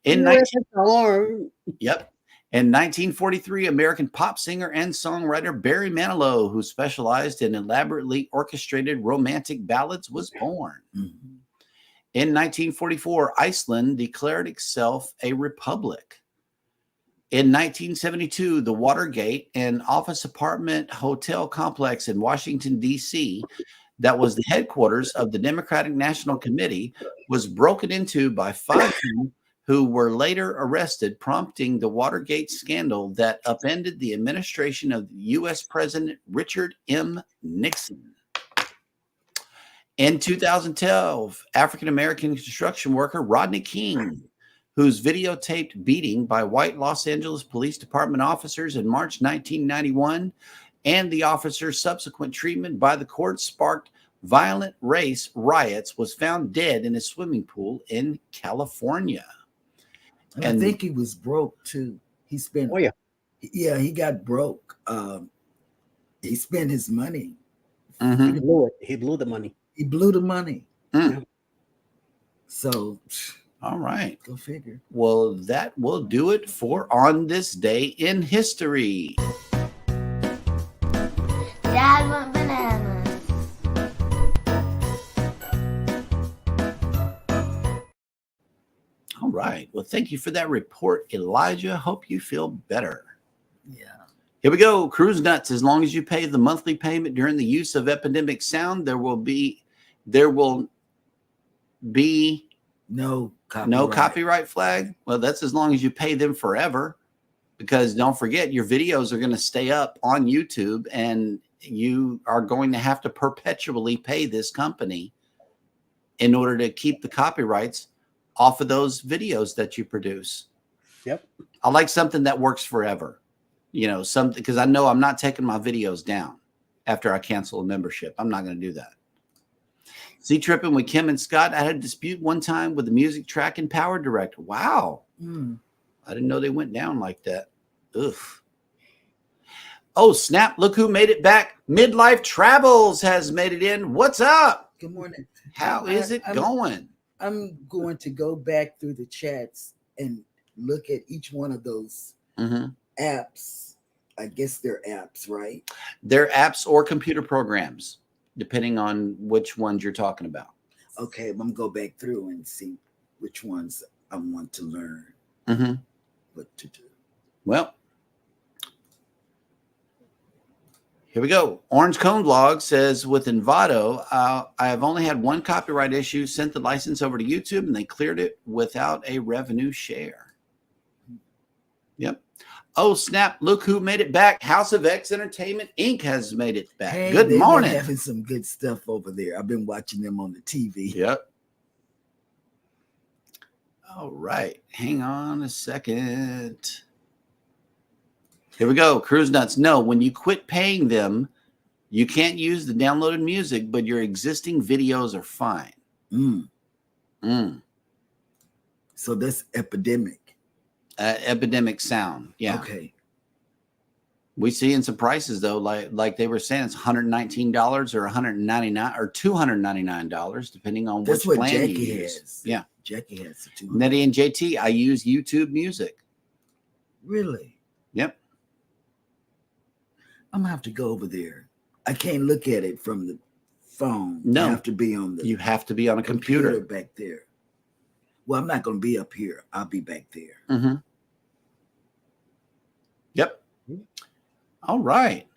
In 1943, American pop singer and songwriter Barry Manilow, who specialized in elaborately orchestrated romantic ballads, was born. In 1944, Iceland declared itself a republic. In 1972, the Watergate, an office apartment hotel complex in Washington, D.C., that was the headquarters of the Democratic National Committee, was broken into by 5 men who were later arrested, prompting the Watergate scandal that upended the administration of U.S. President Richard M. Nixon. In 2012, African-American construction worker Rodney King, whose videotaped beating by white Los Angeles Police Department officers in March 1991 and the officer's subsequent treatment by the court sparked violent race riots, was found dead in a swimming pool in California. And I think he was broke too. He spent. Oh yeah. Yeah, he got broke. He spent his money. Mm-hmm. He blew it. He blew the money. He blew the money. Mm. So, all right. Go figure. Well, that will do it for On This Day in History. Dad want bananas. All right. Well, thank you for that report, Elijah. Hope you feel better. Yeah. Here we go. Cruise Nuts. As long as you pay the monthly payment during the use of Epidemic Sound, there will be No no copyright flag. Well, that's as long as you pay them forever. because don't forget, your videos are going to stay up on YouTube, and you are going to have to perpetually pay this company in order to keep the copyrights off of those videos that you produce. Yep. I like something that works forever, something, because I know I'm not taking my videos down after I cancel a membership. I'm not going to do that. See, tripping with Kim and Scott. I had a dispute one time with the music track and power director. Wow. I didn't know they went down like that. Ugh. Oh, snap. Look who made it back. Midlife Travels has made it in. What's up? Good morning. How is it going? I'm going to go back through the chats and look at each one of those apps. I guess they're apps, right? They're apps or computer programs, depending on which ones you're talking about. Okay, I'm going to go back through and see which ones I want to learn what to do. Well, here we go. Orange Cone Vlog says, with Envato, I have only had one copyright issue, sent the license over to YouTube, and they cleared it without a revenue share. Yep. Oh, snap. Look who made it back. House of X Entertainment, Inc. has made it back. Hey, good morning. They're having some good stuff over there. I've been watching them on the TV. Yep. All right. Hang on a second. Here we go. Cruise Nuts. No, when you quit paying them, you can't use the downloaded music, but your existing videos are fine. So that's Epidemic. Epidemic Sound. Yeah. Okay. We see in some prices though, like they were saying, it's $119 or $199 or $299, depending on That's which what plan Jackie you use. has. Yeah. Jackie has the two. Nettie and JT, I use YouTube Music. Really? Yep. I'm gonna have to go over there. I can't look at it from the phone. No. I have to be on the You have to be on a computer. back there. Well, I'm not gonna be up here. I'll be back there. Yep. All right.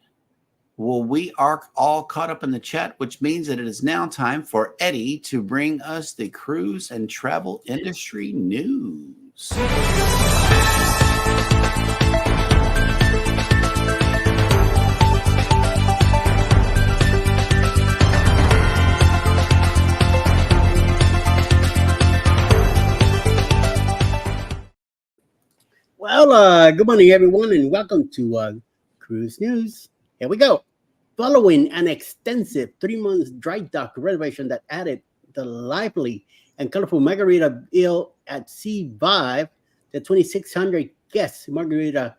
Well, we are all caught up in the chat, which means that it is now time for Eddie to bring us the cruise and travel industry news. Well, good morning, everyone, and welcome to Cruise News. Here we go. Following an extensive 3-month dry dock renovation that added the lively and colorful Margarita Inn at Sea Vibe, the 2,600 guests Margarita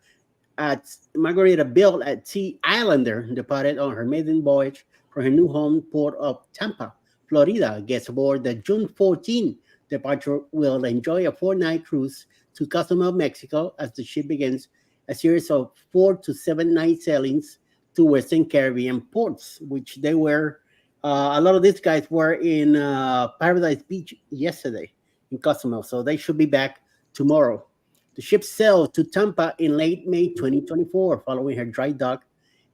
built at Sea Islander departed on her maiden voyage from her new home port of Tampa, Florida. Guests aboard the June 14 departure will enjoy a 4-night cruise to Cozumel, Mexico, as the ship begins a series of 4 to 7 night sailings to Western Caribbean ports, which they were. A lot of these guys were in Paradise Beach yesterday in Cozumel, so they should be back tomorrow. The ship sailed to Tampa in late May 2024, following her dry dock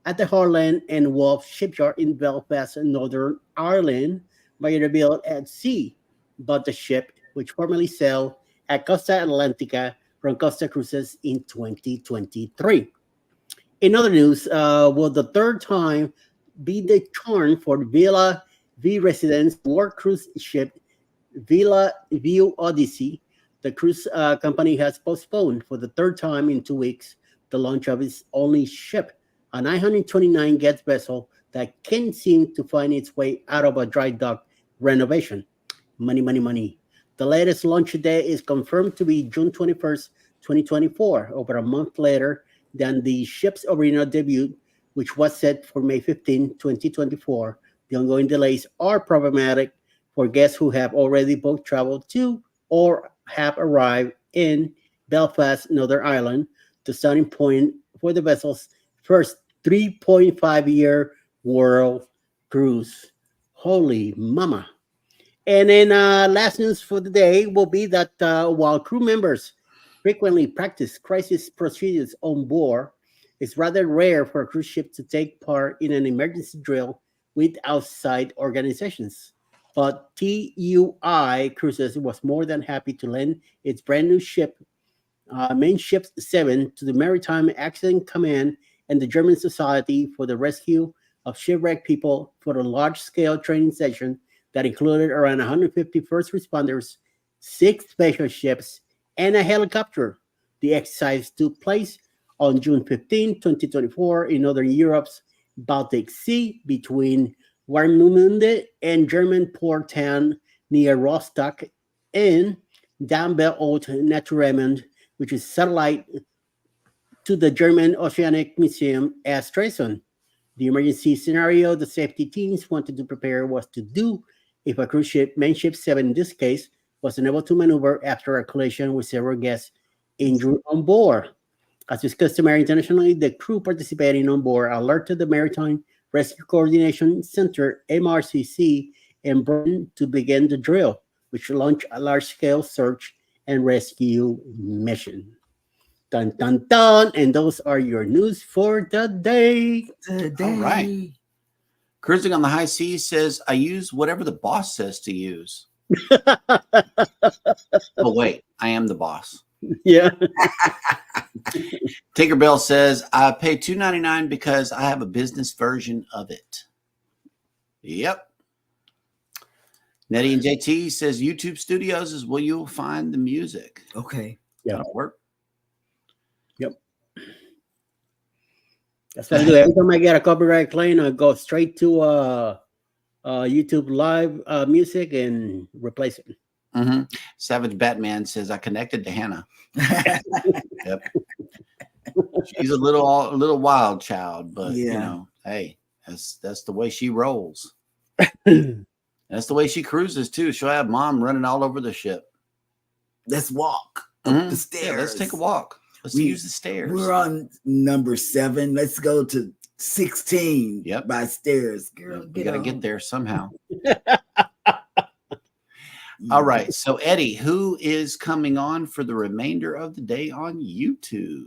at the Harland and Wolff shipyard in Belfast, Northern Ireland, Margarita built at sea. But the ship, which formerly sailed at Costa Atlantica from Costa Cruises in 2023. In other news, will the third time be the charm for Villa V residents war cruise ship Villa View Odyssey? The cruise company has postponed for the third time in 2 weeks the launch of its only ship, a 929 guest vessel that can't seem to find its way out of a dry dock renovation. Money, money, money. The latest launch date is confirmed to be June 21st, 2024, over a month later than the ship's original debut, which was set for May 15, 2024. The ongoing delays are problematic for guests who have already booked travel to or have arrived in Belfast, Northern Ireland, the starting point for the vessel's first 3.5-year world cruise. Holy mama. And then last news for the day will be that while crew members frequently practice crisis procedures on board, it's rather rare for a cruise ship to take part in an emergency drill with outside organizations. But TUI Cruises was more than happy to lend its brand new ship Main Ship 7 to the Maritime Accident Command and the German Society for the Rescue of Shipwrecked People for a large-scale training session that included around 150 first responders, 6 special ships, and a helicopter. The exercise took place on June 15, 2024 in northern Europe's Baltic Sea between Warnemünde and German port town near Rostock and Dambe Haute Naturemond, which is satellite to the German Oceanic Museum at Stralsund. The emergency scenario the safety teams wanted to prepare was to do if a cruise ship, main ship 7 in this case, was unable to maneuver after a collision with several guests injured on board. As is customary internationally, the crew participating on board alerted the Maritime Rescue Coordination Center, MRCC, in Britain to begin the drill, which launched a large-scale search and rescue mission. Dun, dun, dun. And those are your news for the day. Today. All right. Cruising on the High Seas says, I use whatever the boss says to use. Oh, wait, I am the boss. Yeah. Tinkerbell says, I pay $2.99 because I have a business version of it. Yep. Nettie and JT says, YouTube Studios is where you'll find the music. Okay. Yeah. That'll work. Yep. That's what I do. Every time I get a copyright claim, I go straight to YouTube Live music and replace it. Mm-hmm. Savage Batman says, I connected to Hannah. Yep. She's a little wild child, but you know, hey, that's the way she rolls. That's the way she cruises too. She'll have mom running all over the ship. Let's walk up the stairs. Yeah, let's take a walk. Let's use the stairs. We're on number 7. Let's go to 16 by stairs. Girl, we got to get there somehow. All right. So, Eddie, who is coming on for the remainder of the day on YouTube?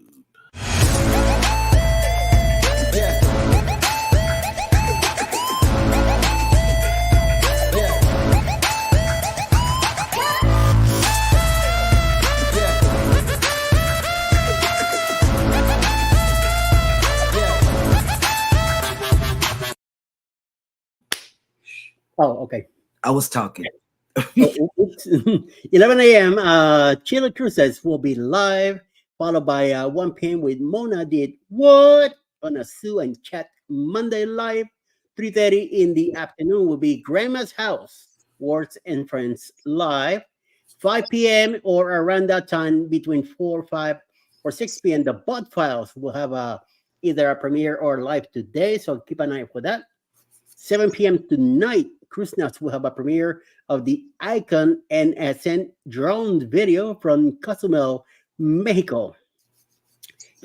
Oh, okay. I was talking. 11 a.m. Chile Cruises will be live, followed by 1 p.m. with Mona Did What on a Sue and Chat Monday live. 3:30 in the afternoon will be Grandma's House, Words and Friends live. 5 p.m. or around that time between 4, 5, or 6 p.m. The Bot Files will have either a premiere or live today, so keep an eye out for that. 7 p.m. tonight, Cruise Nuts will have a premiere of the Icon and Ascent drone video from Cozumel, Mexico.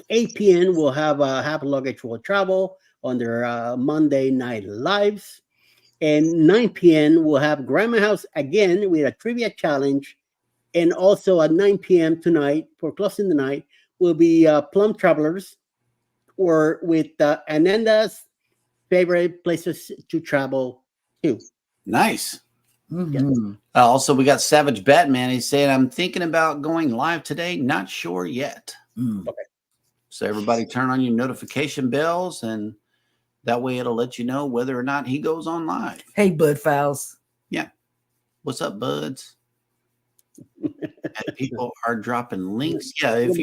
8 p.m. will have Half Luggage Will Travel on their Monday Night Lives. And 9 p.m. we'll have Grandma House again with a trivia challenge. And also at 9 p.m. tonight, for closing the night, will be Plum Travelers, or with Ananda's favorite places to travel to. Nice. Mm-hmm. Also, we got Savage Batman. He's saying, I'm thinking about going live today. Not sure yet. Okay. So everybody turn on your notification bells, and that way it'll let you know whether or not he goes on live. Hey, Bud Files. Yeah. What's up, buds? And people are dropping links. Yeah, if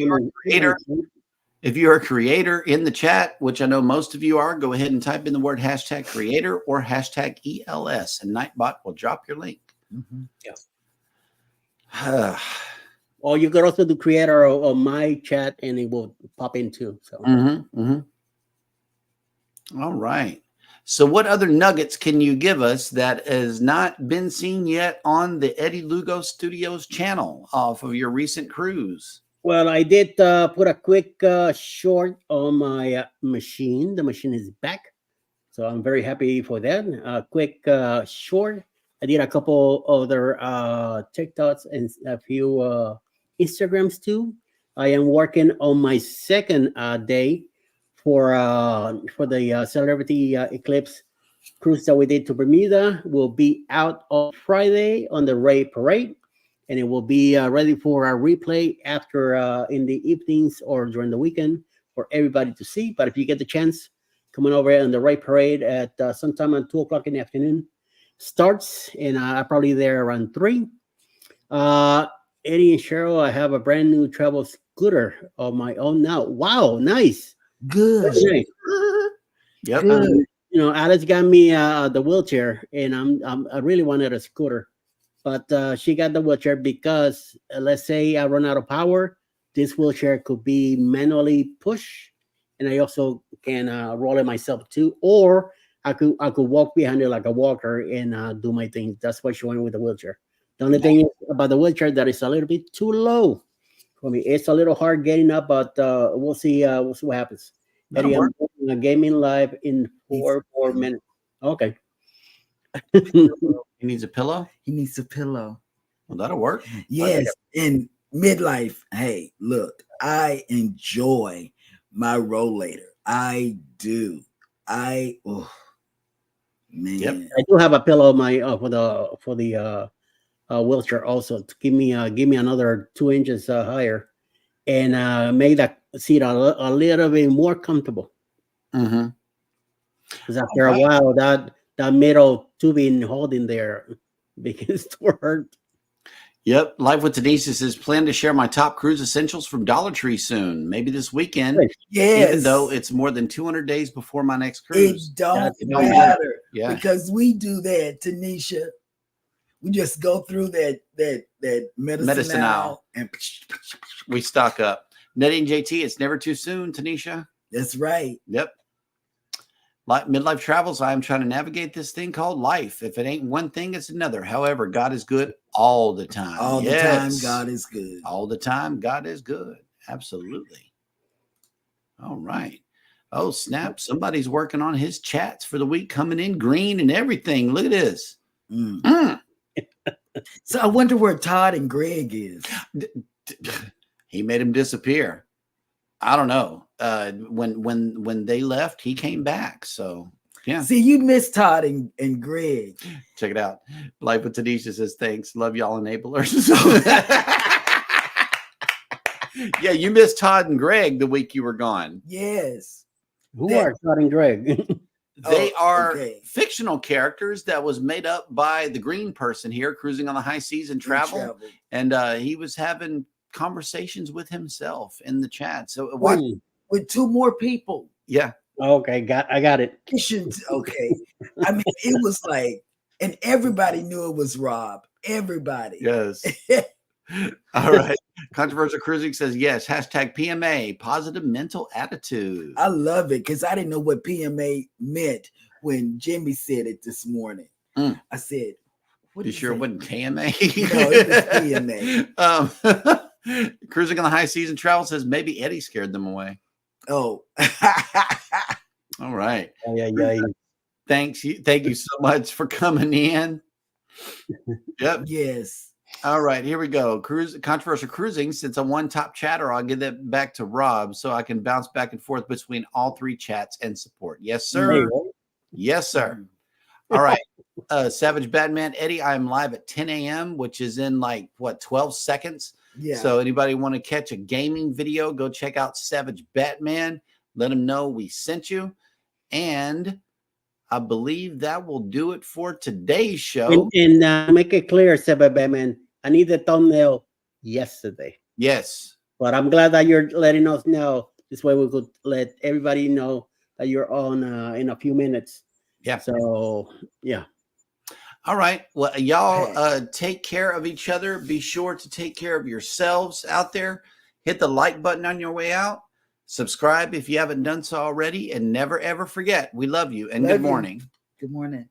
you're a creator in the chat, which I know most of you are, go ahead and type in the word #creator or #ELS, and Nightbot will drop your link. Mm-hmm. Yeah. Or you could also do creator on my chat, and it will pop in too. So. All right. So what other nuggets can you give us that has not been seen yet on the Eddie Lugo Studios channel off of your recent cruise? Well, I did put a quick short on my machine. The machine is back, so I'm very happy for that. A quick short. I did a couple other TikToks and a few Instagrams too. I am working on my second day for the Celebrity Eclipse cruise that we did to Bermuda. Will be out on Friday on the Ray Parade. and it will be ready for a replay after in the evenings or during the weekend for everybody to see. But if you get the chance, come on over on the right parade at sometime at 2 o'clock in the afternoon. Starts, and I'm probably there around 3. Eddie and Cheryl, I have a brand new travel scooter of my own now. Wow, nice. Good. Very nice. Yep. Good. Alice got me the wheelchair, and I really wanted a scooter, but she got the wheelchair because let's say I run out of power, this wheelchair could be manually pushed, and I also can roll it myself too, or I could walk behind it like a walker and do my thing. That's why she went with the wheelchair. The only thing is about the wheelchair that is a little bit too low for me. It's a little hard getting up, but we'll see. We'll see what happens. That'll Eddie, I'm work. doing a gaming live in four minutes. Okay. He needs a pillow. He needs a pillow. Well, that'll work. Yes. In midlife, hey, look, I enjoy my rollator. I do. Oh man. Yep. I do have a pillow my for the wheelchair also to give me another 2 inches higher and make that seat a little bit more comfortable. Mm-hmm. Because after a while, that metal tubing holding there begins to hurt. Yep. Life with Denise says, plan to share my top cruise essentials from Dollar Tree soon. Maybe this weekend. Good. Yes. Even though it's more than 200 days before my next It cruise. don't It don't matter. Yeah. Because we do that, Tanisha. We just go through that medicine aisle and We stock up. Nettie and JT, it's never too soon, Tanisha. that's right. Yep. Like midlife travels, I am trying to navigate this thing called life. If it ain't one thing, it's another. However, God is good all the time. All the time, God is good. All the time, God is good. Absolutely. All right. Oh, snap. Somebody's working on his chats for the week, coming in green and everything. Look at this. So I wonder where Todd and Greg is. He made him disappear. I don't know. When they left, he came back. So yeah. See, you miss Todd and Greg. Check it out. Life with Tanisha says, thanks. Love y'all enablers. Yeah, you missed Todd and Greg the week you were gone. Yes. Who are Todd and Greg? They are okay. fictional characters that was made up by the green person here cruising on the high seas and travel. And he was having conversations with himself in the chat. So what? With 2 more people. Yeah. Okay, I got it. Okay. I mean, it was like, and everybody knew it was Rob. Everybody. Yes. All right. Controversial Cruising says, yes, hashtag PMA, positive mental attitude. I love it because I didn't know what PMA meant when Jimmy said it this morning. I said, what you sure it wasn't KMA? No, it was PMA. Cruising on the high seas and travel says maybe Eddie scared them away. Oh. All right. Yeah. Thank you so much for coming in. Yep. Yes. All right, here we go. Controversial Cruising. Since I'm one top chatter, I'll give that back to Rob so I can bounce back and forth between all 3 chats and support. Yes, sir. Yes, sir. All right. Savage Batman Eddie, I am live at 10 a.m., which is in 12 seconds. Yeah. So anybody want to catch a gaming video, go check out Savage Batman. Let them know we sent you. And I believe that will do it for today's show. And make it clear, Savage Batman, I need the thumbnail yesterday. Yes. But I'm glad that you're letting us know. This way we could let everybody know that you're on in a few minutes. Yeah. So, yeah. All right. Well, y'all take care of each other. Be sure to take care of yourselves out there. Hit the like button on your way out. Subscribe if you haven't done so already. And never, ever forget, we love you and good morning. Good morning.